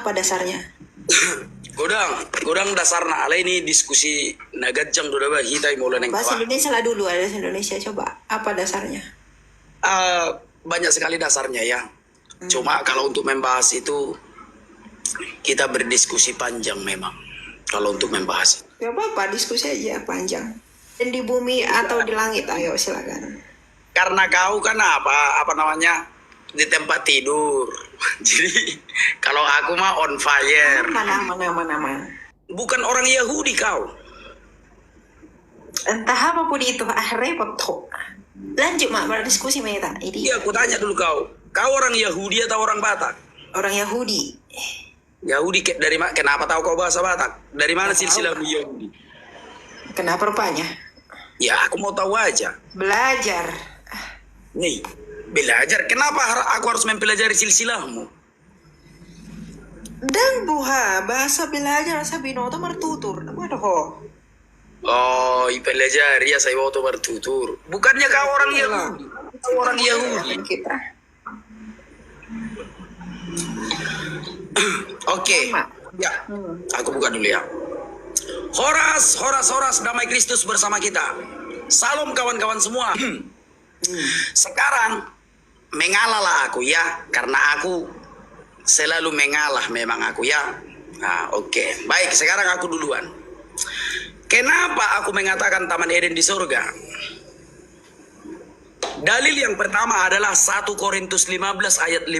Apa dasarnya? Godang dasarna ala ini diskusi nagajang doda ba hitai mulai neng Bahasa kawa. Indonesia lah dulu, ada bahasa Indonesia. Coba, apa dasarnya? Banyak sekali dasarnya ya. Cuma kalau untuk membahas itu kita berdiskusi panjang memang. Kalau untuk membahas. Gak apa-apa, diskusi aja panjang. Dan di bumi atau di langit, ayo silakan. Karena kau kan apa namanya di tempat tidur. Jadi kalau aku mah on fire. Mana. Bukan orang Yahudi kau. Entah apapun itu, repot tuh. Lanjut mak, berdiskusi Meta. Iya, aku tanya dulu kau. Kau orang Yahudi atau orang Batak? Orang Yahudi. Yahudi dari mana? Kenapa tahu kau bahasa Batak? Dari mana silsilahmu Yahudi? Kenapa rupanya? Ya, aku mau tahu aja. Belajar. Nih, belajar. Kenapa aku harus mempelajari silsilahmu? Dan buha, bahasa belajar sabino to martutur. Waduh. Oh, belajar ya saya waktu bertutur. Bukannya kau orang Yahudi? Kau orang Yahudi. Kita. Oke. Ya, aku buka dulu ya. Horas, damai Kristus bersama kita. Salam kawan-kawan semua. Sekarang mengalahlah aku ya, karena aku selalu mengalah memang aku ya. Nah, oke. Baik, sekarang aku duluan. Kenapa aku mengatakan Taman Eden di surga? Dalil yang pertama adalah 1 Korintus 15 ayat 50.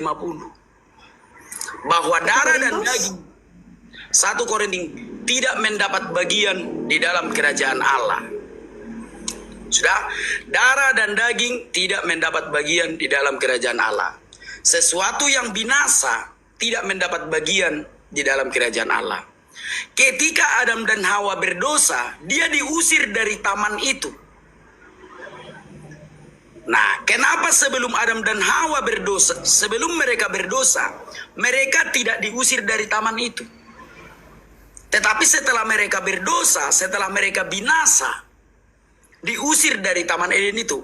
Bahwa darah dan daging 1 Korintus tidak mendapat bagian di dalam kerajaan Allah. Sudah, darah dan daging tidak mendapat bagian di dalam kerajaan Allah. Sesuatu yang binasa tidak mendapat bagian di dalam kerajaan Allah. Ketika Adam dan Hawa berdosa, dia diusir dari taman itu. Nah, kenapa sebelum Adam dan Hawa berdosa, sebelum mereka berdosa, mereka tidak diusir dari taman itu? Tetapi setelah mereka berdosa, setelah mereka binasa, diusir dari Taman Eden itu.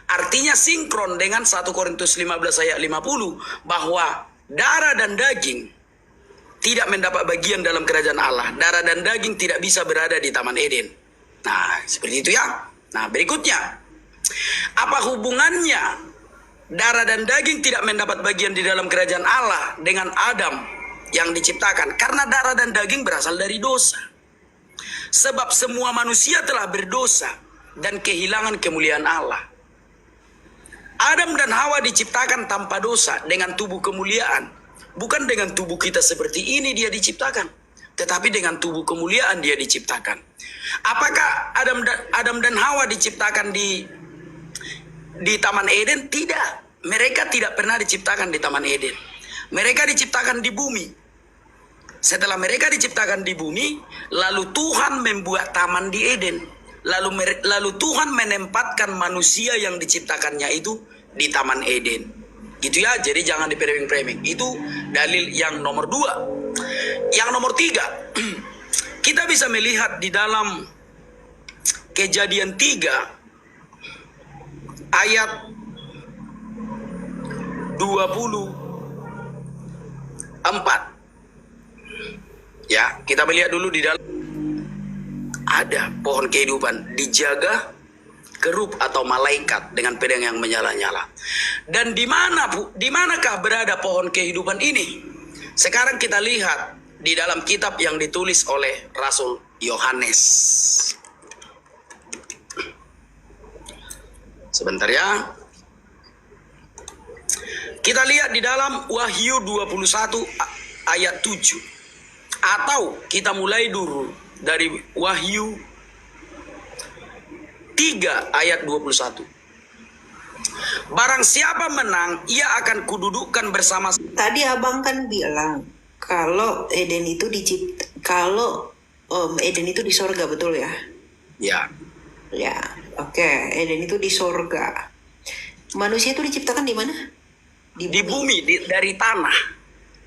Artinya sinkron dengan 1 Korintus 15 ayat 50 bahwa darah dan daging tidak mendapat bagian dalam kerajaan Allah. Darah dan daging tidak bisa berada di Taman Eden. Nah, seperti itu ya. Nah, berikutnya. Apa hubungannya darah dan daging tidak mendapat bagian di dalam kerajaan Allah dengan Adam yang diciptakan? Karena darah dan daging berasal dari dosa. Sebab semua manusia telah berdosa dan kehilangan kemuliaan Allah. Adam dan Hawa diciptakan tanpa dosa dengan tubuh kemuliaan. Bukan dengan tubuh kita seperti ini dia diciptakan, tetapi dengan tubuh kemuliaan dia diciptakan. Apakah Adam dan Hawa diciptakan di Taman Eden? Tidak. Mereka tidak pernah diciptakan di Taman Eden. Mereka diciptakan di bumi. Setelah mereka diciptakan di bumi, lalu Tuhan membuat taman di Eden. Lalu Tuhan menempatkan manusia yang diciptakannya itu di Taman Eden. Gitu ya, jadi jangan dipereming-pereming. Itu dalil yang nomor 2. Yang nomor 3, kita bisa melihat di dalam Kejadian 3 ayat 24. Ya, kita melihat dulu di dalam ada pohon kehidupan dijaga kerub atau malaikat dengan pedang yang menyala-nyala. Dan di manakah berada pohon kehidupan ini? Sekarang kita lihat di dalam kitab yang ditulis oleh Rasul Yohanes. Sebentar ya. Kita lihat di dalam Wahyu 21 ayat 7. Atau kita mulai dulu dari Wahyu 3 ayat 21. Barang siapa menang, ia akan kududukkan bersama. Tadi abang kan bilang kalau Eden itu Eden itu di sorga, betul ya? Ya. Ya, oke. Eden itu di sorga. Manusia itu diciptakan di mana? Di bumi, dari tanah.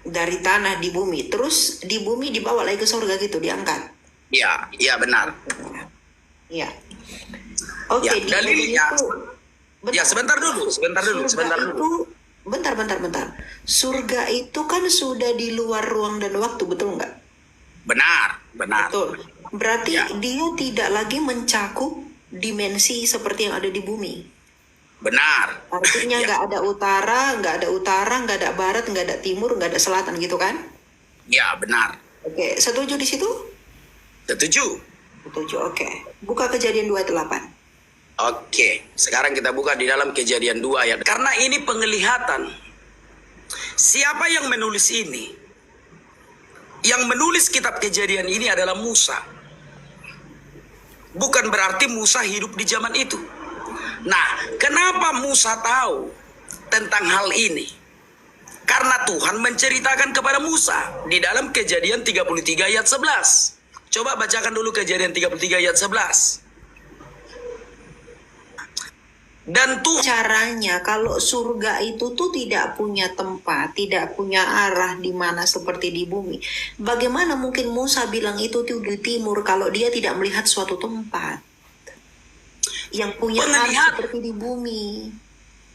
Dari tanah di bumi. Terus di bumi dibawa lagi ke sorga gitu, diangkat. Ya, iya benar. Ya. Oke, Ya, di dalilnya. Eden itu, Ya, sebentar dulu. Itu bentar. Surga itu kan sudah di luar ruang dan waktu, betul nggak? Benar. Betul. Berarti Ya, dia tidak lagi mencakup dimensi seperti yang ada di bumi. benar. Artinya Ya, nggak ada utara, nggak ada barat, nggak ada timur, nggak ada selatan gitu kan? ya benar. Oke, setuju di situ? Setuju. Setuju, oke. Buka Kejadian 2:8. Oke, sekarang kita buka di dalam Kejadian 2 ayat. Karena ini penglihatan. Siapa yang menulis ini? Yang menulis kitab Kejadian ini adalah Musa. Bukan berarti Musa hidup di zaman itu. Nah, kenapa Musa tahu tentang hal ini? Karena Tuhan menceritakan kepada Musa di dalam Kejadian 33 ayat 11. Coba bacakan dulu Kejadian 33 ayat 11. Dan Tuhan Caranya kalau surga itu tuh tidak punya tempat, tidak punya arah di mana seperti di bumi. Bagaimana mungkin Musa bilang itu tuh di timur kalau dia tidak melihat suatu tempat yang punya arah Penglihat- seperti di bumi?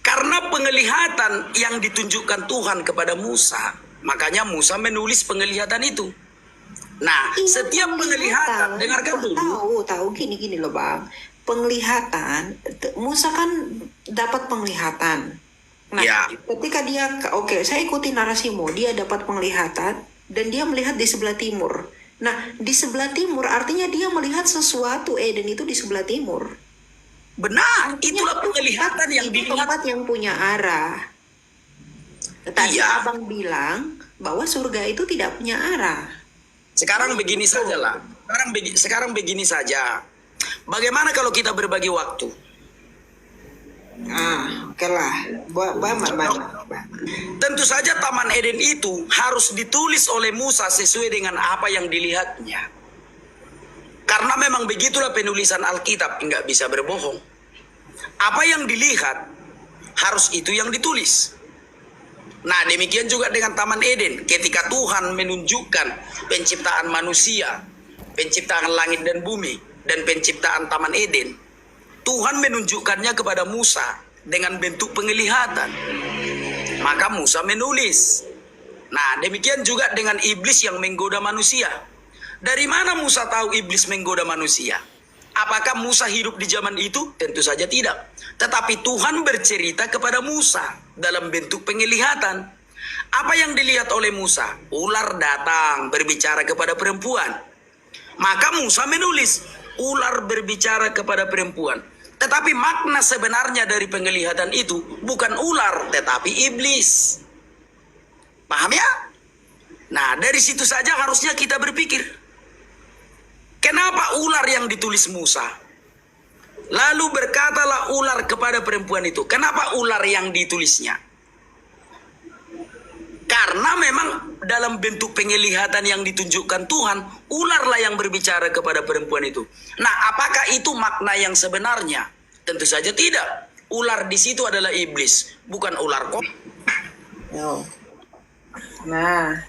karena penglihatan yang ditunjukkan Tuhan kepada Musa, makanya Musa menulis penglihatan itu. Nah, Iya, setiap penglihatan, dengarkan dulu. Tahu gini loh Bang. Penglihatan, Musa kan dapat penglihatan. Nah, Ya. ketika dia, oke, saya ikuti narasimu, dia dapat penglihatan dan dia melihat di sebelah timur. Nah, di sebelah timur artinya dia melihat sesuatu Eden itu di sebelah timur. Benar, Artinya itulah itu penglihatan yang itu dilihat. tempat yang punya arah. Tadi Iya. Abang bilang bahwa surga itu tidak punya arah. Sekarang begini saja lah. Sekarang begini saja. Bagaimana kalau kita berbagi waktu? Oke lah. Tentu saja Taman Eden itu harus ditulis oleh Musa sesuai dengan apa yang dilihatnya. Karena memang begitulah penulisan Alkitab, nggak bisa berbohong. Apa yang dilihat, harus itu yang ditulis. Nah, demikian juga dengan Taman Eden. Ketika Tuhan menunjukkan penciptaan manusia, penciptaan langit dan bumi, dan penciptaan Taman Eden, Tuhan menunjukkannya kepada Musa dengan bentuk penglihatan. Maka Musa menulis. Nah, demikian juga dengan iblis yang menggoda manusia. Dari mana Musa tahu iblis menggoda manusia? Apakah Musa hidup di zaman itu? Tentu saja tidak. Tetapi Tuhan bercerita kepada Musa dalam bentuk penglihatan. Apa yang dilihat oleh Musa? Ular datang berbicara kepada perempuan. Maka Musa menulis, ular berbicara kepada perempuan. Tetapi makna sebenarnya dari penglihatan itu bukan ular, tetapi iblis. Paham ya? Nah, dari situ saja harusnya kita berpikir. Kenapa ular yang ditulis Musa? Lalu berkatalah ular kepada perempuan itu. Kenapa ular yang ditulisnya? Karena memang dalam bentuk penglihatan yang ditunjukkan Tuhan, ularlah yang berbicara kepada perempuan itu. Nah, apakah itu makna yang sebenarnya? Tentu saja tidak. Ular di situ adalah iblis, bukan ular kok. Nah,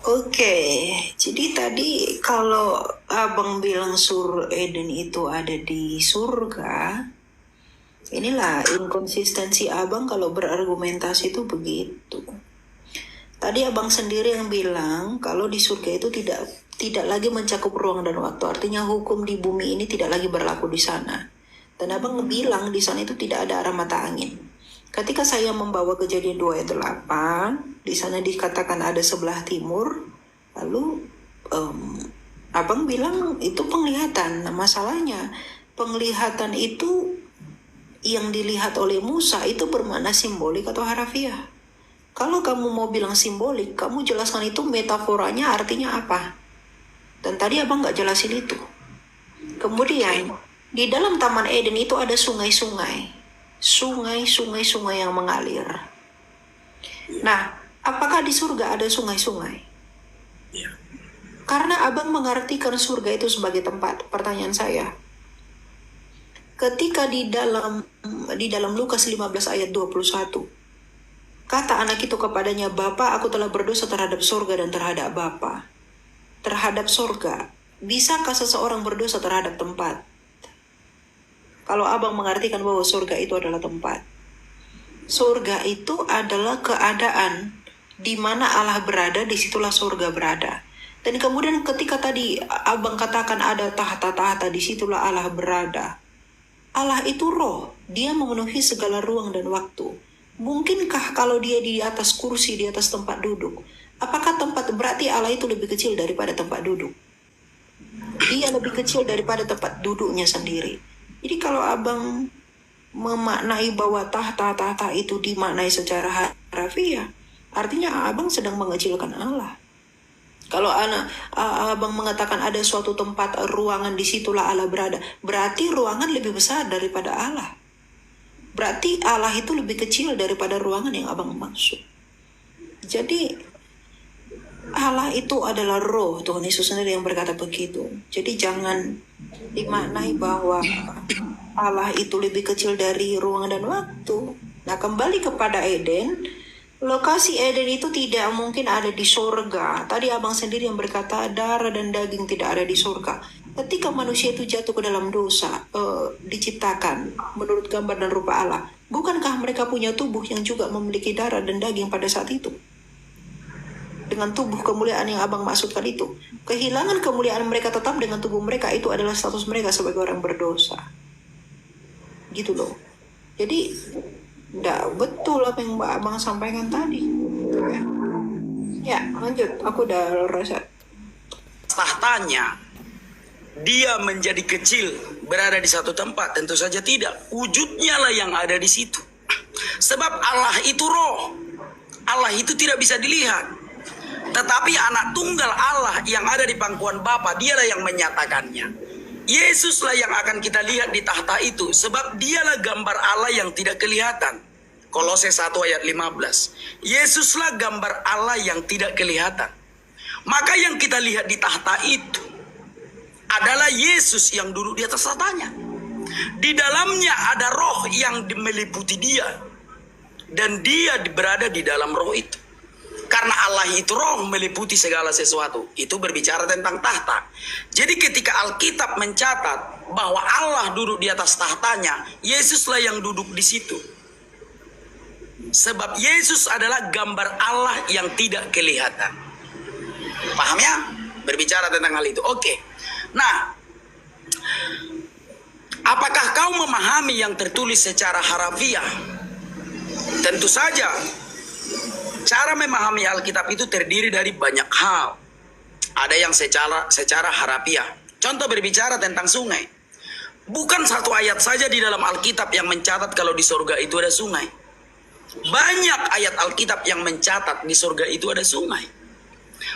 oke. Jadi tadi kalau Abang bilang Eden itu ada di surga, inilah inkonsistensi Abang kalau berargumentasi itu begitu. Tadi Abang sendiri yang bilang kalau di surga itu tidak lagi mencakup ruang dan waktu. Artinya hukum di bumi ini tidak lagi berlaku di sana. Dan Abang bilang di sana itu tidak ada arah mata angin. Ketika saya membawa Kejadian 2 ayat 8, di sana dikatakan ada sebelah timur. Lalu Abang bilang itu penglihatan. Nah, masalahnya penglihatan itu yang dilihat oleh Musa itu bermakna simbolik atau harafiah. Kalau kamu mau bilang simbolik, kamu jelaskan itu metaforanya artinya apa. Dan tadi Abang nggak jelasin itu. Kemudian, di dalam Taman Eden itu ada sungai-sungai. Sungai yang mengalir. Nah, apakah di surga ada sungai-sungai? Karena Abang mengartikan surga itu sebagai tempat. Pertanyaan saya, ketika di dalam Lukas 15 ayat 21, kata anak itu kepadanya, "Bapa, aku telah berdosa terhadap surga dan terhadap Bapa." Terhadap surga, bisakah seseorang berdosa terhadap tempat? Kalau Abang mengartikan bahwa surga itu adalah tempat. surga itu adalah keadaan di mana Allah berada, disitulah surga berada. Dan kemudian ketika tadi abang katakan ada tahta-tahta, disitulah Allah berada. Allah itu roh, dia memenuhi segala ruang dan waktu. Mungkinkah kalau dia di atas kursi, di atas tempat duduk, apakah berarti Allah itu lebih kecil daripada tempat duduk? Dia lebih kecil daripada tempat duduknya sendiri. Jadi kalau abang memaknai bahwa tahta-tahta itu dimaknai secara harfiah, artinya abang sedang mengecilkan Allah. Kalau abang mengatakan ada suatu tempat ruangan, disitulah Allah berada, berarti ruangan lebih besar daripada Allah. Berarti Allah itu lebih kecil daripada ruangan yang abang maksud. Jadi Allah itu adalah roh, Tuhan Yesus sendiri yang berkata begitu. Jadi jangan dimaknai bahwa Allah itu lebih kecil dari ruang dan waktu. Nah, kembali kepada Eden, lokasi Eden itu tidak mungkin ada di surga. Tadi abang sendiri yang berkata darah dan daging tidak ada di surga. Ketika manusia itu jatuh ke dalam dosa, diciptakan menurut gambar dan rupa Allah, bukankah mereka punya tubuh yang juga memiliki darah dan daging pada saat itu? Dengan tubuh kemuliaan yang abang maksudkan itu, kehilangan kemuliaan mereka tetap dengan tubuh mereka, itu adalah status mereka sebagai orang berdosa. Gitu loh. Jadi tidak betul apa yang abang sampaikan tadi. Ya, lanjut. Aku udah rasa. Tahtanya dia menjadi kecil berada di satu tempat, tentu saja tidak. Wujudnya lah yang ada di situ. Sebab Allah itu roh. Allah itu tidak bisa dilihat. Tetapi anak tunggal Allah yang ada di pangkuan Bapa, dialah yang menyatakannya. Yesuslah yang akan kita lihat di tahta itu, sebab dialah gambar Allah yang tidak kelihatan. Kolose 1 ayat 15. Yesuslah gambar Allah yang tidak kelihatan. Maka yang kita lihat di tahta itu adalah Yesus yang duduk di atas tahtanya. Di dalamnya ada roh yang meliputi dia. Dan dia berada di dalam roh itu. Karena Allah itu roh meliputi segala sesuatu. Itu berbicara tentang tahta. Jadi ketika Alkitab mencatat bahwa Allah duduk di atas tahtanya, Yesuslah yang duduk di situ. Sebab Yesus adalah gambar Allah yang tidak kelihatan. Paham ya? Berbicara tentang hal itu. Oke. Nah, apakah kau memahami yang tertulis secara harafiah? Tentu saja. Cara memahami Alkitab itu terdiri dari banyak hal. Ada yang secara harafiah. Contoh berbicara tentang sungai. Bukan satu ayat saja di dalam Alkitab yang mencatat kalau di surga itu ada sungai. Banyak ayat Alkitab yang mencatat di surga itu ada sungai.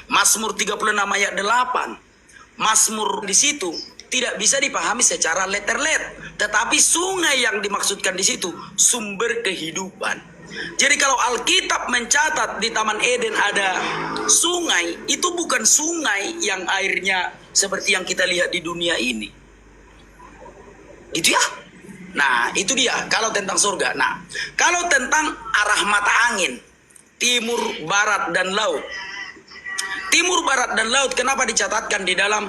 Mazmur 36 ayat 8. Mazmur di situ tidak bisa dipahami secara letter-let, tetapi sungai yang dimaksudkan di situ sumber kehidupan. Jadi kalau Alkitab mencatat di Taman Eden ada sungai, itu bukan sungai yang airnya seperti yang kita lihat di dunia ini. Gitu ya? Nah, itu dia kalau tentang surga. Nah, kalau tentang arah mata angin, timur, barat, dan laut. Timur, barat, dan laut kenapa dicatatkan di dalam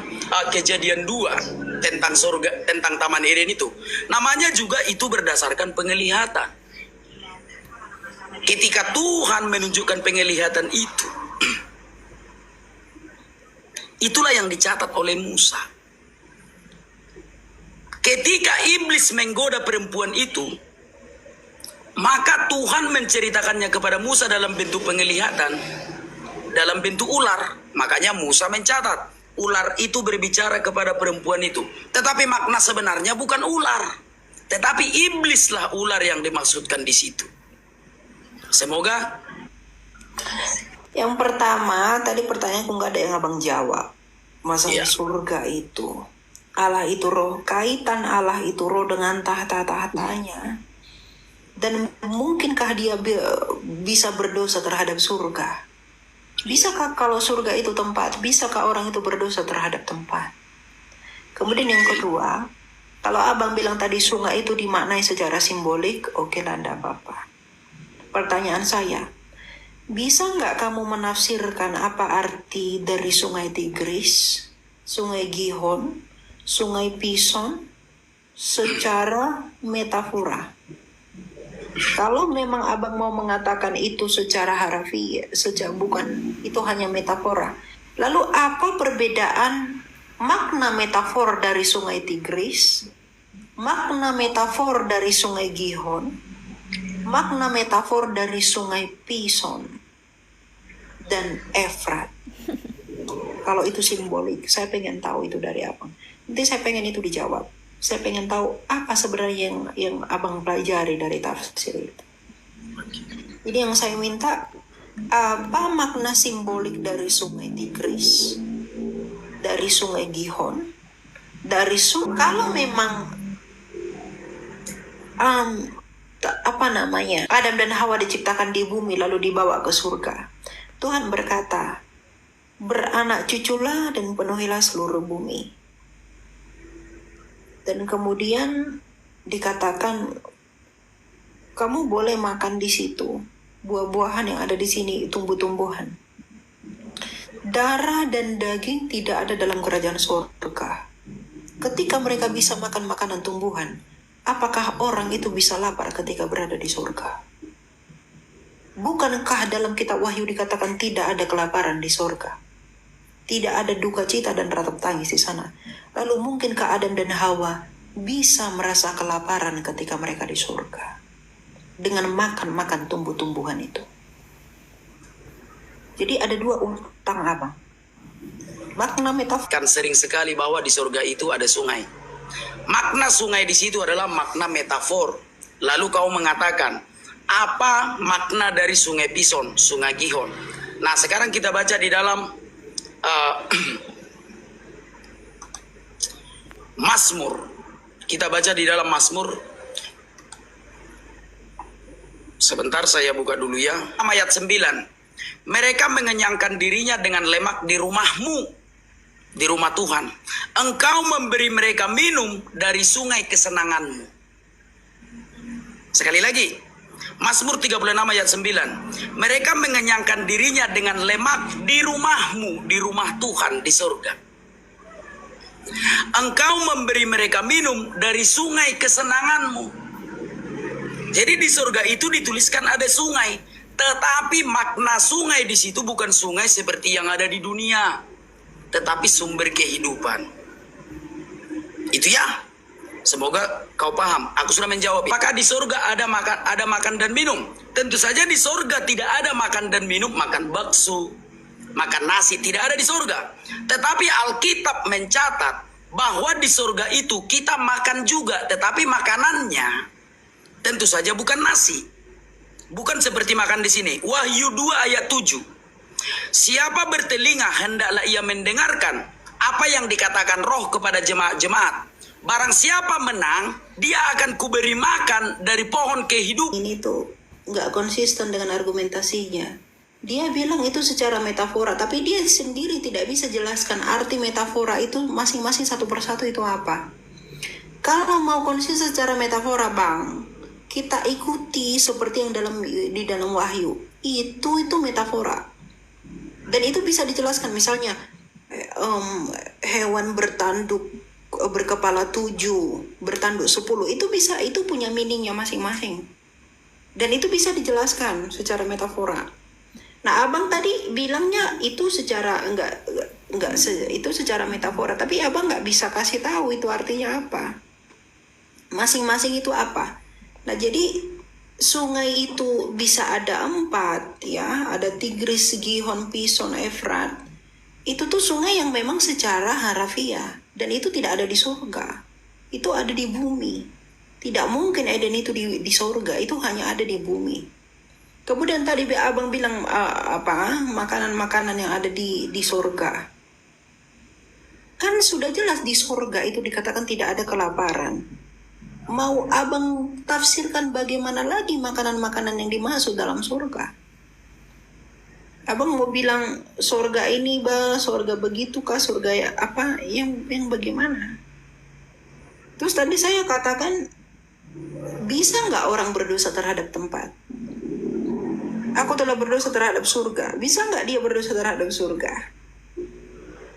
Kejadian 2 tentang surga, tentang Taman Eden itu? Namanya juga itu berdasarkan penglihatan. Ketika Tuhan menunjukkan penglihatan itu, itulah yang dicatat oleh Musa. Ketika iblis menggoda perempuan itu, maka Tuhan menceritakannya kepada Musa dalam bentuk penglihatan, dalam bentuk ular. Makanya Musa mencatat, ular itu berbicara kepada perempuan itu. Tetapi makna sebenarnya bukan ular, tetapi iblislah ular yang dimaksudkan di situ. Semoga. Yang pertama, tadi pertanyaanku nggak ada yang abang jawab. Masalah surga itu, Allah itu roh, kaitan Allah itu roh dengan tahta-tahtanya. Dan mungkinkah dia bisa berdosa terhadap surga? Bisakah kalau surga itu tempat? Bisakah orang itu berdosa terhadap tempat? Kemudian yang kedua, kalau abang bilang tadi sungai itu dimaknai secara simbolik, oke lah, enggak apa-apa. Pertanyaan saya, bisa nggak kamu menafsirkan apa arti dari sungai Tigris, sungai Gihon, sungai Pison secara metafora? Kalau memang abang mau mengatakan itu secara harafiah, bukan itu hanya metafora. Lalu apa perbedaan makna metafor dari sungai Tigris, makna metafor dari sungai Gihon, makna metafor dari sungai Pison dan Efrat? Kalau itu simbolik, saya pengen tahu itu dari abang. Nanti saya pengen itu dijawab. Saya pengen tahu apa sebenarnya yang abang pelajari dari tafsir itu. Jadi yang saya minta, apa makna simbolik dari sungai Tigris, dari sungai Gihon, dari kalau memang Adam dan Hawa diciptakan di bumi lalu dibawa ke surga. Tuhan berkata, beranak cuculah dan penuhilah seluruh bumi. Dan kemudian dikatakan, kamu boleh makan di situ buah-buahan yang ada di sini, tumbuh-tumbuhan. Darah dan daging tidak ada dalam kerajaan surga. Ketika mereka bisa makan makanan tumbuhan, apakah orang itu bisa lapar ketika berada di surga? Bukankah dalam kitab Wahyu dikatakan tidak ada kelaparan di surga? Tidak ada duka cita dan ratap tangis di sana. Lalu mungkinkah Adam dan Hawa bisa merasa kelaparan ketika mereka di surga dengan makan tumbuh-tumbuhan itu? Jadi ada dua utang abang. Makna metafor. Kan sering sekali bahwa di surga itu ada sungai. Makna sungai di situ adalah makna metafor. Lalu kau mengatakan, apa makna dari sungai Pison, sungai Gihon? Nah, sekarang kita baca di dalam Mazmur. Kita baca di dalam Mazmur. Sebentar saya buka dulu ya. Ayat 9. Mereka mengenyangkan dirinya dengan lemak di rumahmu, di rumah Tuhan. Engkau memberi mereka minum dari sungai kesenanganmu. Sekali lagi. Mazmur 36 ayat 9. Mereka mengenyangkan dirinya dengan lemak di rumahmu, di rumah Tuhan di surga. Engkau memberi mereka minum dari sungai kesenanganmu. Jadi di surga itu dituliskan ada sungai, tetapi makna sungai di situ bukan sungai seperti yang ada di dunia, tetapi sumber kehidupan. Itu ya. Semoga kau paham. Aku sudah menjawab. Apakah di surga ada makan dan minum? Tentu saja di surga tidak ada makan dan minum, makan bakso, makan nasi, tidak ada di surga. Tetapi Alkitab mencatat bahwa di surga itu kita makan juga, tetapi makanannya tentu saja bukan nasi. Bukan seperti makan di sini. Wahyu 2 ayat 7. Siapa bertelinga hendaklah ia mendengarkan apa yang dikatakan Roh kepada jemaat-jemaat. Barang siapa menang, dia akan kuberi makan dari pohon kehidupan. Ini tuh nggak konsisten dengan argumentasinya. Dia bilang itu secara metafora, tapi dia sendiri tidak bisa jelaskan arti metafora itu masing-masing satu persatu itu apa. Kalau mau konsisten secara metafora, bang, kita ikuti seperti yang di dalam Wahyu. Itu metafora. Dan itu bisa dijelaskan, misalnya hewan bertanduk berkepala 7, bertanduk 10, itu punya meaningnya masing-masing. Dan itu bisa dijelaskan secara metafora. Nah, abang tadi bilangnya itu secara itu secara metafora, tapi abang nggak bisa kasih tahu itu artinya apa. Masing-masing itu apa. Nah, jadi sungai itu bisa ada 4 ya, ada Tigris, Gihon, Pison, Efrat. Itu tuh sungai yang memang secara harafiah. Dan itu tidak ada di surga. Itu ada di bumi. Tidak mungkin Eden itu di surga. Itu hanya ada di bumi. Kemudian tadi abang bilang makanan-makanan yang ada di surga. Kan sudah jelas di surga itu dikatakan tidak ada kelaparan. Mau abang tafsirkan bagaimana lagi makanan-makanan yang dimaksud dalam surga? Abang mau bilang surga ini surga begitu kah, surga ya apa yang bagaimana? Terus tadi saya katakan, bisa nggak orang berdosa terhadap tempat? Aku telah berdosa terhadap surga. Bisa nggak dia berdosa terhadap surga?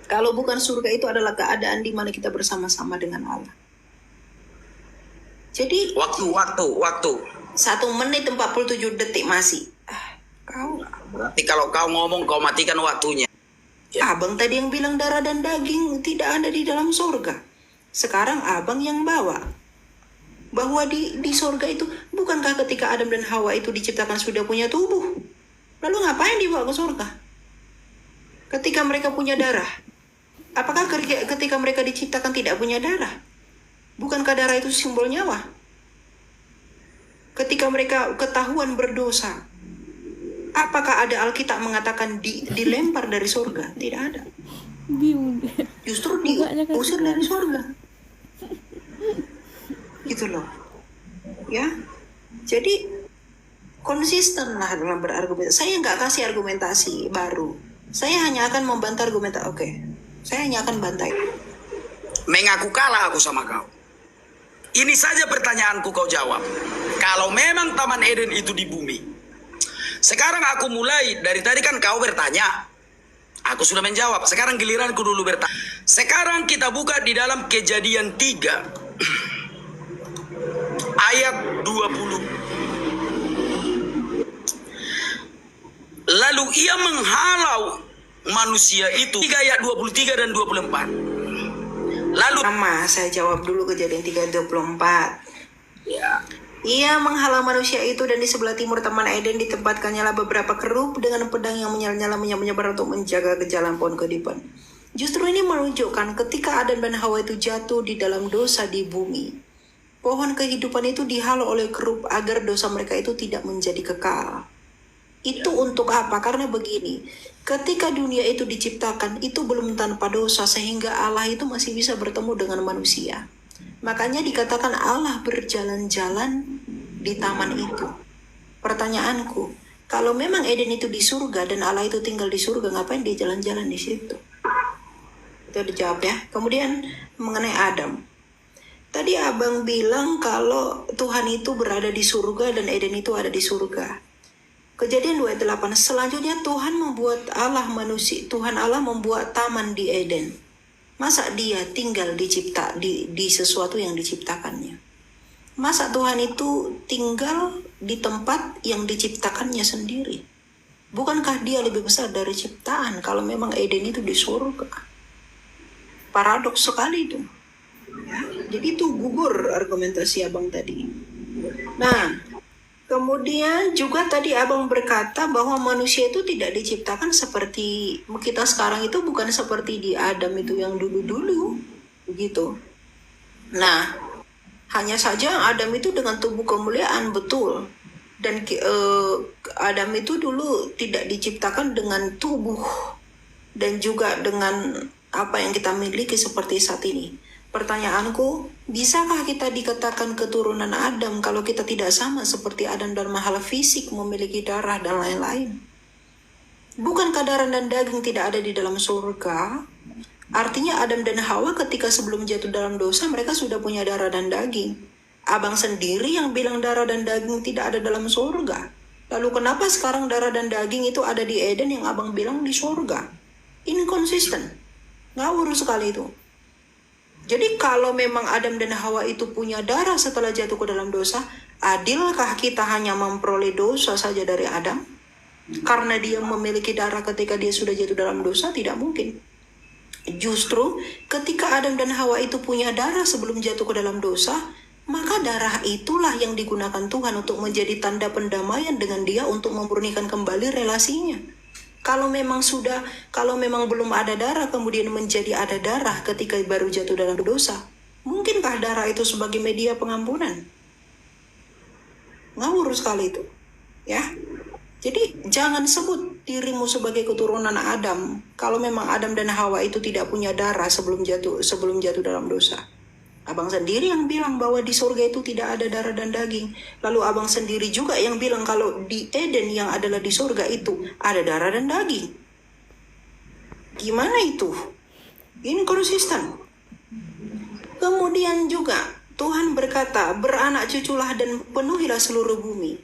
Kalau bukan surga itu adalah keadaan di mana kita bersama-sama dengan Allah. Jadi waktu. 1 menit 47 detik masih. Kau. Berarti kalau kau ngomong kau matikan waktunya. Ya. Abang tadi yang bilang darah dan daging tidak ada di dalam surga. Sekarang abang yang bawa. Bahwa di surga itu, bukankah ketika Adam dan Hawa itu diciptakan sudah punya tubuh? Lalu ngapain dibawa ke surga? Ketika mereka punya darah. Apakah ketika mereka diciptakan tidak punya darah? Bukankah darah itu simbol nyawa? Ketika mereka ketahuan berdosa, apakah ada Alkitab mengatakan dilempar dari surga? Tidak ada. Justru diusir dari surga. Gitu loh. Ya. Jadi konsisten lah dalam berargumentasi. Saya nggak kasih argumentasi baru. Saya hanya akan membantah argumentasi. Oke. Saya hanya akan bantai. Mengaku kalah aku sama kau. Ini saja pertanyaanku kau jawab. Kalau memang Taman Eden itu di bumi. Sekarang aku mulai, dari tadi kan kau bertanya. Aku sudah menjawab, sekarang giliranku dulu bertanya. Sekarang kita buka di dalam Kejadian 3. Ayat 20. Lalu ia menghalau manusia itu. 3 ayat 23 dan 24. Lalu Sama, saya jawab dulu Kejadian 3:24. ya. Ia menghalau manusia itu, dan di sebelah timur Taman Eden ditempatkannya beberapa kerub dengan pedang yang menyala-nyala menyebar untuk menjaga ke jalan pohon kehidupan. Justru ini menunjukkan ketika Adam dan Hawa itu jatuh di dalam dosa di bumi, pohon kehidupan itu dihalau oleh kerub agar dosa mereka itu tidak menjadi kekal. Itu untuk apa? Karena begini, ketika dunia itu diciptakan, itu belum tanpa dosa, sehingga Allah itu masih bisa bertemu dengan manusia. Makanya dikatakan Allah berjalan-jalan di taman itu. Pertanyaanku, kalau memang Eden itu di surga dan Allah itu tinggal di surga, ngapain dia jalan-jalan di situ? Itu dijawab ya. Kemudian mengenai Adam. Tadi abang bilang kalau Tuhan itu berada di surga dan Eden itu ada di surga. Kejadian 2:8. Selanjutnya Tuhan Allah membuat taman di Eden. Masa dia tinggal di sesuatu yang diciptakannya? Masa Tuhan itu tinggal di tempat yang diciptakannya sendiri? Bukankah dia lebih besar dari ciptaan kalau memang Eden itu di surga? Paradoks sekali itu. Ya, jadi itu gugur argumentasi abang tadi. Nah, kemudian juga tadi abang berkata bahwa manusia itu tidak diciptakan seperti kita sekarang, itu bukan seperti di Adam itu yang dulu-dulu, begitu. Nah, hanya saja Adam itu dengan tubuh kemuliaan, betul. Dan Adam itu dulu tidak diciptakan dengan tubuh dan juga dengan apa yang kita miliki seperti saat ini. Pertanyaanku, bisakah kita dikatakan keturunan Adam kalau kita tidak sama seperti Adam dan hal fisik, memiliki darah dan lain-lain? Bukankah darah dan daging tidak ada di dalam surga? Artinya Adam dan Hawa ketika sebelum jatuh dalam dosa, mereka sudah punya darah dan daging. Abang sendiri yang bilang darah dan daging tidak ada dalam surga. Lalu kenapa sekarang darah dan daging itu ada di Eden yang abang bilang di surga? Inkonsisten. Ngawur sekali itu. Jadi kalau memang Adam dan Hawa itu punya darah setelah jatuh ke dalam dosa, adilkah kita hanya memperoleh dosa saja dari Adam? Karena dia memiliki darah ketika dia sudah jatuh dalam dosa? Tidak mungkin. Justru ketika Adam dan Hawa itu punya darah sebelum jatuh ke dalam dosa, maka darah itulah yang digunakan Tuhan untuk menjadi tanda pendamaian dengan dia untuk memurnikan kembali relasinya. Kalau memang belum ada darah kemudian menjadi ada darah ketika baru jatuh dalam dosa, mungkinkah darah itu sebagai media pengampunan? Ngawur sekali itu, ya. Jadi jangan sebut dirimu sebagai keturunan Adam kalau memang Adam dan Hawa itu tidak punya darah sebelum jatuh dalam dosa. Abang sendiri yang bilang bahwa di surga itu tidak ada darah dan daging. Lalu abang sendiri juga yang bilang kalau di Eden yang adalah di surga itu ada darah dan daging. Gimana itu? Inkonsisten. Kemudian juga Tuhan berkata, beranak cuculah dan penuhilah seluruh bumi.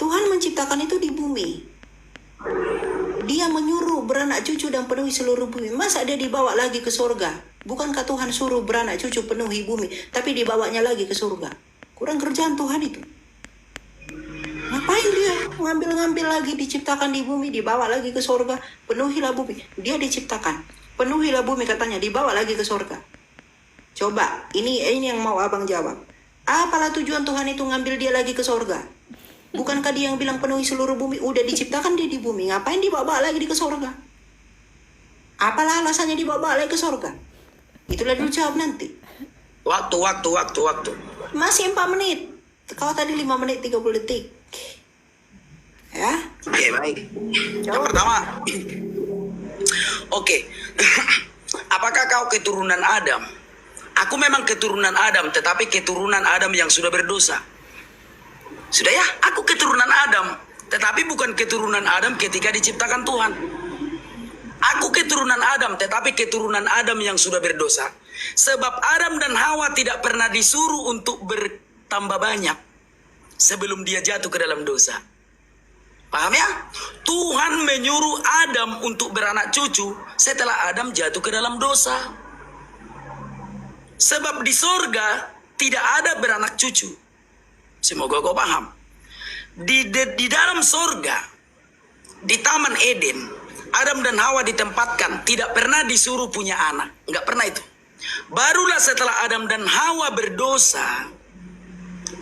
Tuhan menciptakan itu di bumi. Dia menyuruh beranak cucu dan penuhi seluruh bumi. Masa dia dibawa lagi ke surga? Bukankah Tuhan suruh beranak cucu penuhi bumi, tapi dibawanya lagi ke surga? Kurang kerjaan Tuhan itu. Ngapain dia ngambil-ngambil lagi, diciptakan di bumi, dibawa lagi ke surga, penuhilah bumi. Dia diciptakan, penuhilah bumi katanya, dibawa lagi ke surga. Coba, ini yang mau abang jawab. Apalah tujuan Tuhan itu ngambil dia lagi ke surga? Bukankah dia yang bilang penuhi seluruh bumi? Udah diciptakan dia di bumi, ngapain dibawa lagi ke surga? Apalah alasannya dibawa lagi ke surga? Itulah dulu jawab nanti. Waktu. Masih 4 menit. Kau tadi 5 menit 30 detik. Ya? Oke, baik. Yang Jawab. pertama, oke. Apakah kau keturunan Adam? Aku memang keturunan Adam, tetapi keturunan Adam yang sudah berdosa. Sudah ya, aku keturunan Adam, tetapi bukan keturunan Adam ketika diciptakan Tuhan. Aku keturunan Adam, tetapi keturunan Adam yang sudah berdosa. Sebab Adam dan Hawa tidak pernah disuruh untuk bertambah banyak sebelum dia jatuh ke dalam dosa. Paham ya? Tuhan menyuruh Adam untuk beranak cucu setelah Adam jatuh ke dalam dosa. Sebab di sorga tidak ada beranak cucu. Semoga kau paham. Di dalam sorga, di Taman Eden, Adam dan Hawa ditempatkan, tidak pernah disuruh punya anak. Enggak pernah itu. Barulah setelah Adam dan Hawa berdosa,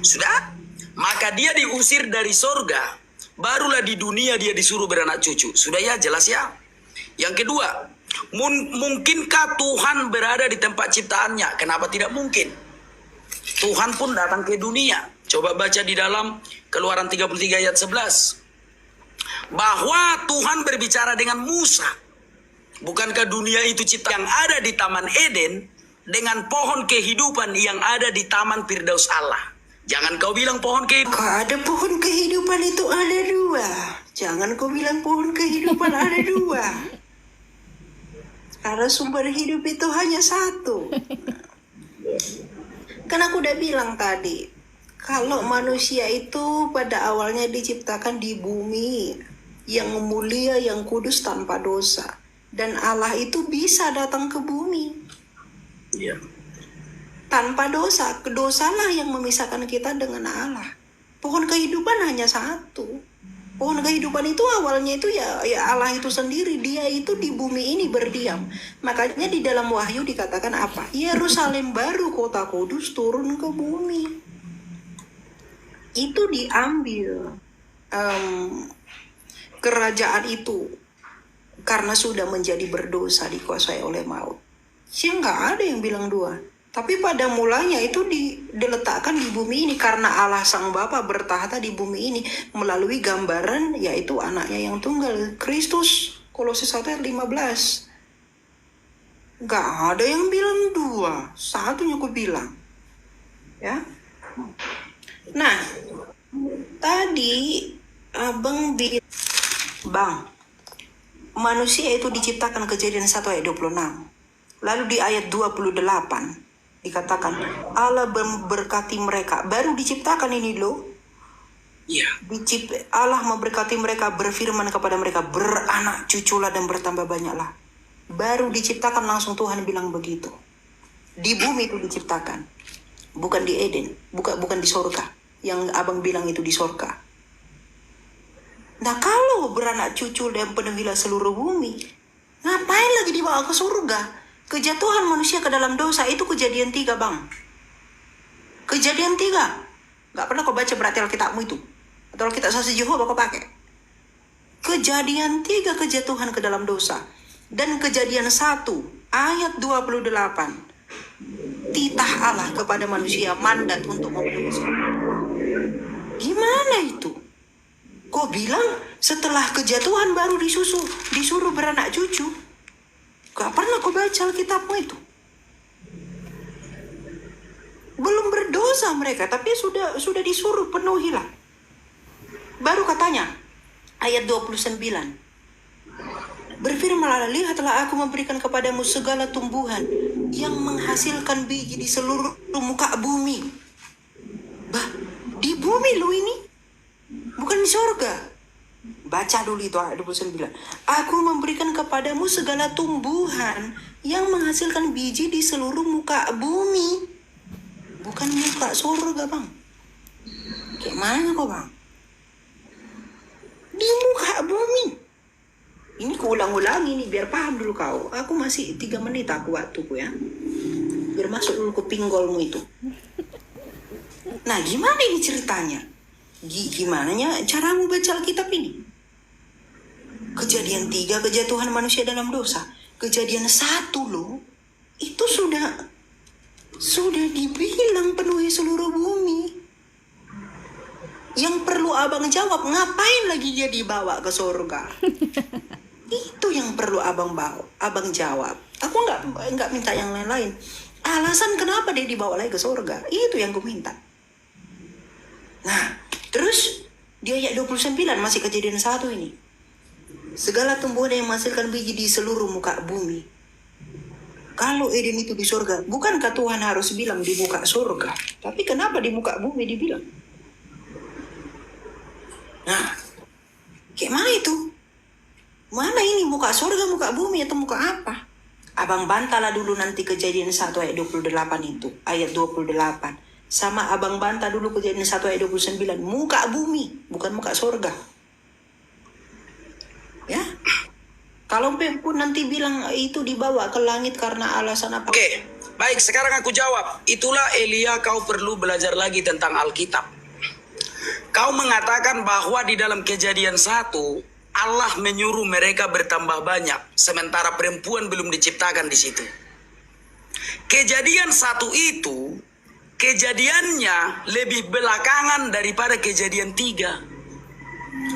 sudah, maka dia diusir dari sorga. Barulah di dunia dia disuruh beranak cucu. Sudah ya, jelas ya. Yang kedua, mungkinkah Tuhan berada di tempat ciptaannya? Kenapa tidak mungkin? Tuhan pun datang ke dunia. Coba baca di dalam Keluaran 33 ayat 11. Bahwa Tuhan berbicara dengan Musa. Bukankah dunia itu cipta yang ada di Taman Eden dengan pohon kehidupan yang ada di Taman Firdaus Allah? Jangan kau bilang pohon kehidupan. Kok ada pohon kehidupan itu ada 2. Jangan kau bilang pohon kehidupan ada 2. Karena sumber hidup itu hanya 1. Kan aku udah bilang tadi, kalau manusia itu pada awalnya diciptakan di bumi yang mulia, yang kudus tanpa dosa. Dan Allah itu bisa datang ke bumi Iya. tanpa dosa. Dosalah yang memisahkan kita dengan Allah. Pohon kehidupan hanya 1. Pohon kehidupan itu awalnya itu ya Allah itu sendiri. Dia itu di bumi ini berdiam. Makanya di dalam Wahyu dikatakan apa? Yerusalem baru, kota kudus turun ke bumi. Itu diambil kerajaan itu karena sudah menjadi berdosa, dikuasai oleh maut. Sih nggak ada yang bilang 2. Tapi pada mulanya itu diletakkan di bumi ini karena Allah Sang Bapa bertahta di bumi ini melalui gambaran yaitu anaknya yang tunggal, Kristus. Kolose 1 ayat 15. Nggak ada yang bilang 2. 1 aku bilang. Ya. Nah, tadi abang bilang, Bang, manusia itu diciptakan Kejadian 1 ayat 26. Lalu di ayat 28 dikatakan Allah memberkati mereka. Baru diciptakan ini loh. Iya. Allah memberkati mereka, berfirman kepada mereka, beranak cuculah dan bertambah banyaklah. Baru diciptakan langsung Tuhan bilang begitu. Di bumi itu diciptakan. Bukan di Eden, bukan di sorga. Yang abang bilang itu di sorga. Nah kalau beranak cucu dan penuhilah seluruh bumi, ngapain lagi dibawa ke surga? Kejatuhan manusia ke dalam dosa itu Kejadian 3, Bang. Kejadian 3. Gak pernah kau baca berarti Alkitabmu itu. Atau Alkitab Saksi Yehova kau pakai. Kejadian 3 kejatuhan ke dalam dosa. Dan Kejadian 1 ayat 28. Titah Allah kepada manusia, mandat untuk memenuhi surga. Gimana itu? Kau bilang setelah kejatuhan baru disuruh beranak cucu. Gak pernah kau baca Alkitabmu itu. Belum berdosa mereka, tapi sudah disuruh penuhilah. Baru katanya ayat 29. Berfirmanlah, lihatlah aku memberikan kepadamu segala tumbuhan yang menghasilkan biji di seluruh muka bumi. Bah, di bumi lu ini, bukan di surga. Baca dulu itu ayat 29. Aku memberikan kepadamu segala tumbuhan yang menghasilkan biji di seluruh muka bumi. Bukan muka surga, Bang. Kayak mana kok, Bang? di muka bumi. Ini kuulang-ulangi nih biar paham dulu kau. Aku masih 3 menit aku waktuku ya. Biar masuk dulu ke pinggolmu itu. Nah, gimana ini ceritanya? Gimana caramu baca Alkitab ini? Kejadian 3, kejatuhan manusia dalam dosa. Kejadian 1 loh, itu sudah dibilang penuhi seluruh bumi. Yang perlu abang jawab, ngapain lagi dia dibawa ke surga? Itu yang perlu abang jawab. Aku nggak minta yang lain-lain. Alasan kenapa dia dibawa lagi ke surga, itu yang gue minta. Nah, terus di ayat 29 masih kejadian 1 ini. Segala tumbuhan yang menghasilkan biji di seluruh muka bumi. Kalau Eden itu di surga, bukankah Tuhan harus bilang di muka surga? Tapi kenapa di muka bumi dibilang? Nah, kayak mana itu? Mana ini muka surga, muka bumi, atau muka apa? Abang bantalah dulu nanti kejadian 1 ayat 28 itu. Ayat 28. Sama abang bantah dulu kejadian 1 ayat 29. Muka bumi, bukan muka surga. Ya? Kalau pun nanti bilang itu dibawa ke langit karena alasan apa? Oke, baik, sekarang aku jawab. Itulah Elia, kau perlu belajar lagi tentang Alkitab. Kau mengatakan bahwa di dalam kejadian 1 Allah menyuruh mereka bertambah banyak, sementara perempuan belum diciptakan di situ. Kejadian 1 itu, kejadiannya lebih belakangan daripada kejadian 3.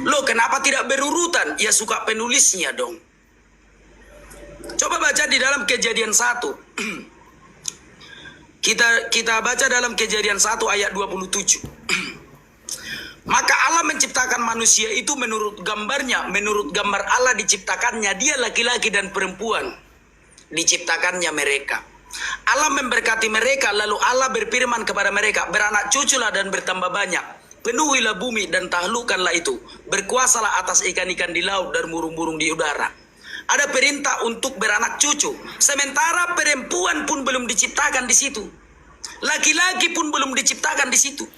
Loh, kenapa tidak berurutan? Ya suka penulisnya dong. Coba baca di dalam kejadian 1. Kita baca dalam kejadian 1 ayat 27. Maka Allah menciptakan manusia itu menurut gambarnya, menurut gambar Allah diciptakannya, dia laki-laki dan perempuan. Diciptakannya mereka. Allah memberkati mereka, lalu Allah berfirman kepada mereka, beranak cuculah dan bertambah banyak. Penuhilah bumi dan taklukkanlah itu. Berkuasalah atas ikan-ikan di laut dan burung-burung di udara. Ada perintah untuk beranak cucu. Sementara perempuan pun belum diciptakan di situ. Laki-laki pun belum diciptakan di situ.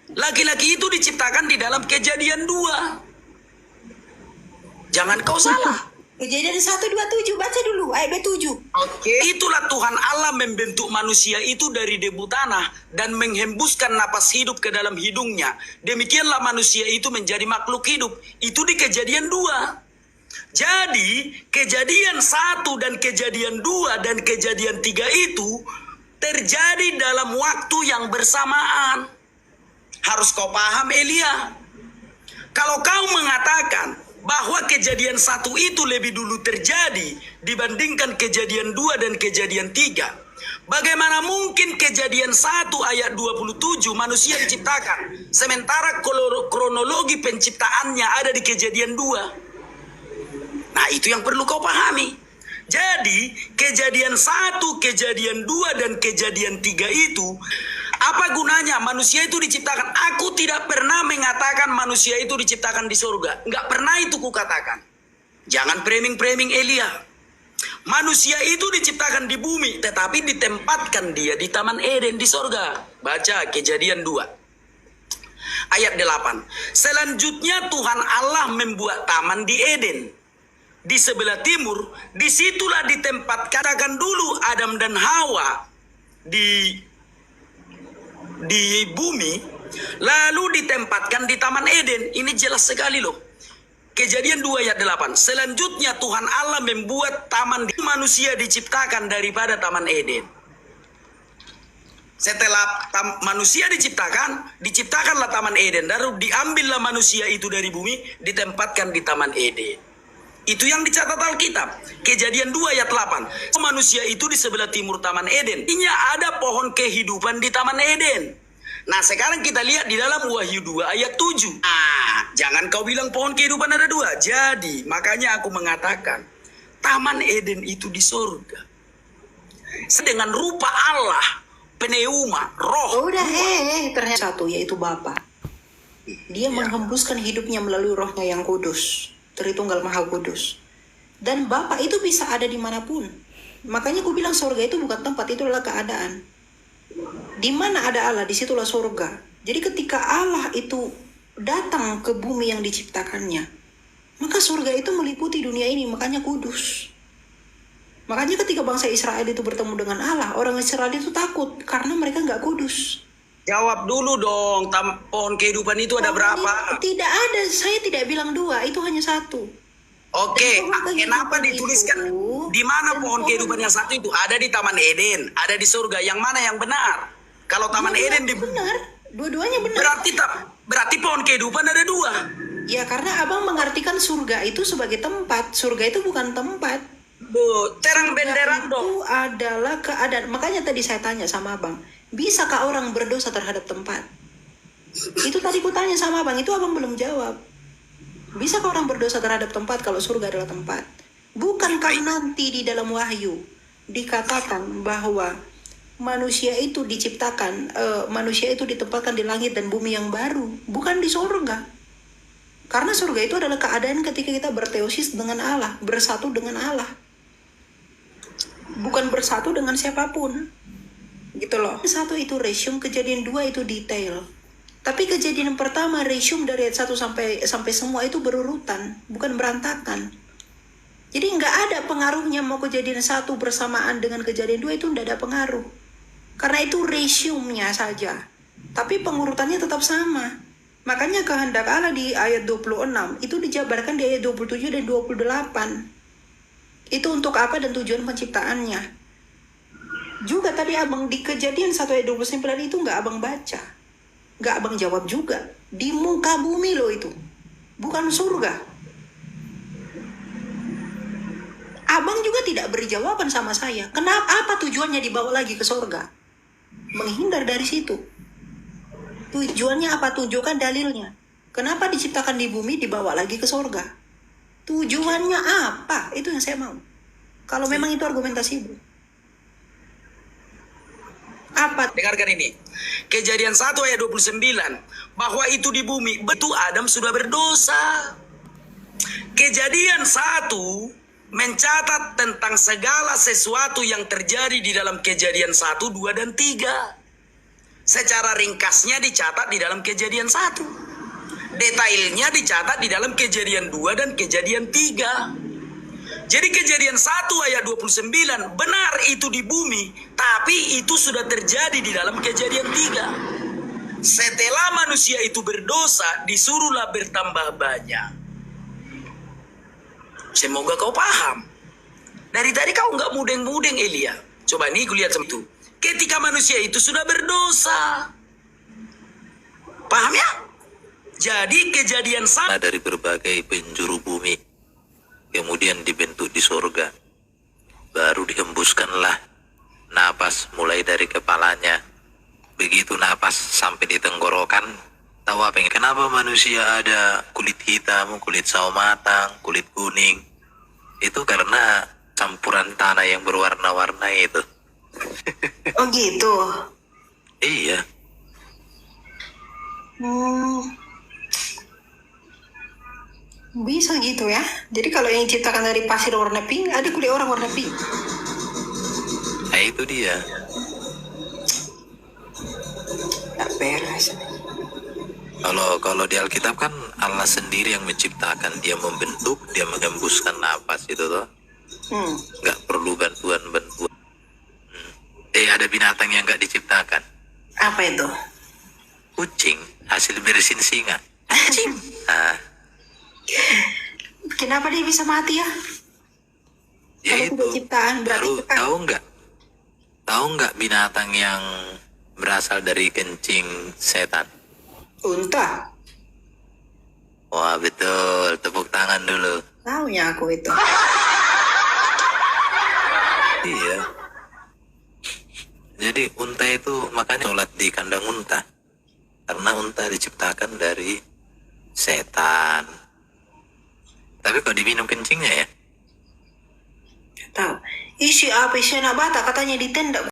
Laki-laki itu diciptakan di dalam kejadian 2. Jangan kau salah. Kejadian 1:27, baca dulu ayat 27. Oke. Itulah Tuhan Allah membentuk manusia itu dari debu tanah dan menghembuskan napas hidup ke dalam hidungnya. Demikianlah manusia itu menjadi makhluk hidup. Itu di kejadian 2. Jadi kejadian 1 dan kejadian 2 dan kejadian 3 itu terjadi dalam waktu yang bersamaan. Harus kau paham, Elia. Kalau kau mengatakan bahwa kejadian 1 itu lebih dulu terjadi dibandingkan kejadian 2 dan kejadian 3, bagaimana mungkin kejadian 1 ayat 27 manusia diciptakan, sementara kronologi penciptaannya ada di kejadian 2? Nah, itu yang perlu kau pahami. Jadi, kejadian 1, kejadian 2, dan kejadian 3 itu, apa gunanya manusia itu diciptakan? Aku tidak pernah mengatakan manusia itu diciptakan di surga. Nggak pernah itu kukatakan. Jangan framing-framing Elia. Manusia itu diciptakan di bumi, tetapi ditempatkan dia di Taman Eden di surga. Baca kejadian 2. Ayat 8. Selanjutnya Tuhan Allah membuat taman di Eden. Di sebelah timur, disitulah ditempatkan, katakan dulu Adam dan Hawa di bumi, lalu ditempatkan di Taman Eden. Ini jelas sekali loh. Kejadian 2 ayat 8. Selanjutnya Tuhan Allah membuat taman, manusia diciptakan daripada Taman Eden. Setelah manusia diciptakanlah Taman Eden. Lalu diambillah manusia itu dari bumi, ditempatkan di Taman Eden. Itu yang dicatat Alkitab. Kejadian 2 ayat 8. Manusia itu di sebelah timur Taman Eden. Ini ada pohon kehidupan di Taman Eden. Nah, sekarang kita lihat di dalam Wahyu 2 ayat 7. Jangan kau bilang pohon kehidupan ada 2. Jadi, makanya aku mengatakan, Taman Eden itu di surga. Dengan rupa Allah, pneuma, roh. Udah, ternyata satu, yaitu Bapa. Dia menghembuskan hidupnya melalui rohnya yang kudus. Tritunggal Maha Kudus. Dan Bapa itu bisa ada dimanapun. Makanya aku bilang surga itu bukan tempat, itu adalah keadaan. Di mana ada Allah, disitulah surga. Jadi ketika Allah itu datang ke bumi yang diciptakannya, maka surga itu meliputi dunia ini, makanya kudus. Makanya ketika bangsa Israel itu bertemu dengan Allah, orang Israel itu takut karena mereka nggak kudus. Jawab dulu dong, pohon kehidupan itu ada berapa? Tidak ada, saya tidak bilang 2, itu hanya 1. Oke, Dan pohon kenapa kehidupan dituliskan itu- di mana dan pohon kehidupan yang satu itu? Ada di Taman Eden, ada di surga. Yang mana yang benar? Kalau Taman Eden di benar, dua-duanya benar. berarti pohon kehidupan ada 2. Ya karena abang mengartikan surga itu sebagai tempat. Surga itu bukan tempat. Terang benderang Itu dong. adalah keadaan. Makanya tadi saya tanya sama abang, bisakah orang berdosa terhadap tempat? Itu tadi ku tanya sama abang, itu abang belum jawab. Bisakah orang berdosa terhadap tempat kalau surga adalah tempat? Bukankah nanti di dalam Wahyu dikatakan bahwa manusia itu diciptakan, manusia itu ditempatkan di langit dan bumi yang baru, bukan di surga. Karena surga itu adalah keadaan ketika kita berteosis dengan Allah, bersatu dengan Allah. Bukan bersatu dengan siapapun. Gitu loh. 1 itu resume, kejadian 2 itu detail. Tapi kejadian pertama resume dari ayat 1 sampai semua itu berurutan, bukan berantakan. Jadi nggak ada pengaruhnya mau kejadian 1 bersamaan dengan kejadian 2 itu nggak ada pengaruh. Karena itu resume-nya saja. Tapi pengurutannya tetap sama. Makanya kehendak Allah di ayat 26 itu dijabarkan di ayat 27 dan 28. Itu untuk apa dan tujuan penciptaannya. Juga tadi abang di kejadian 1 ayat 29 itu nggak abang baca. Nggak abang jawab juga. Di muka bumi loh itu. Bukan surga. Abang juga tidak beri jawaban sama saya. Kenapa? Apa tujuannya dibawa lagi ke surga? Menghindar dari situ. Tujuannya apa? Tunjukkan dalilnya. Kenapa diciptakan di bumi dibawa lagi ke surga? Tujuannya apa? Itu yang saya mau. Kalau memang itu argumentasi, apa? Dengarkan ini. Kejadian 1 ayat 29. Bahwa itu di bumi. Betul Adam sudah berdosa. Kejadian 1 mencatat tentang segala sesuatu yang terjadi di dalam kejadian 1, 2, dan 3. Secara ringkasnya dicatat di dalam kejadian 1. Detailnya dicatat di dalam kejadian 2 dan kejadian 3. Jadi kejadian 1 ayat 29 benar itu di bumi, tapi itu sudah terjadi di dalam kejadian 3. Setelah manusia itu berdosa, disuruhlah bertambah banyak. Semoga kau paham. Dari tadi kau nggak mudeng-mudeng, Elia. Coba nih kulihat sama itu. Ketika manusia itu sudah berdosa. Paham ya? Jadi kejadian sama dari berbagai penjuru bumi, kemudian dibentuk di surga. Baru dihembuskanlah napas mulai dari kepalanya. Begitu napas sampai di tenggorokan, tahu apa yang kenapa manusia ada kulit hitam, kulit sawo matang, kulit kuning? Itu karena campuran tanah yang berwarna-warna itu. Oh gitu. Iya. Bisa gitu ya. Jadi kalau yang diciptakan dari pasir warna pink, ada kulit orang warna pink. Nah itu dia. Tak beres. Kalau di Alkitab kan Allah sendiri yang menciptakan, dia membentuk, dia menghembuskan napas itu toh. Nggak perlu bantuan. Ada binatang yang nggak diciptakan. Apa itu? Kucing, hasil bersin singa. Kucing. Kenapa dia bisa mati ya? Ya Kalau itu. tidak ciptaan berarti Baru itu kan. tahu nggak binatang yang berasal dari kencing setan? Unta. Wah betul, tepuk tangan dulu. Taunya aku itu. Iya. Jadi unta itu makanya sholat di kandang unta. Karena unta diciptakan dari setan. Tapi kalau diminum kencingnya ya? Tahu. Isi apa isi anak bata katanya ditendang.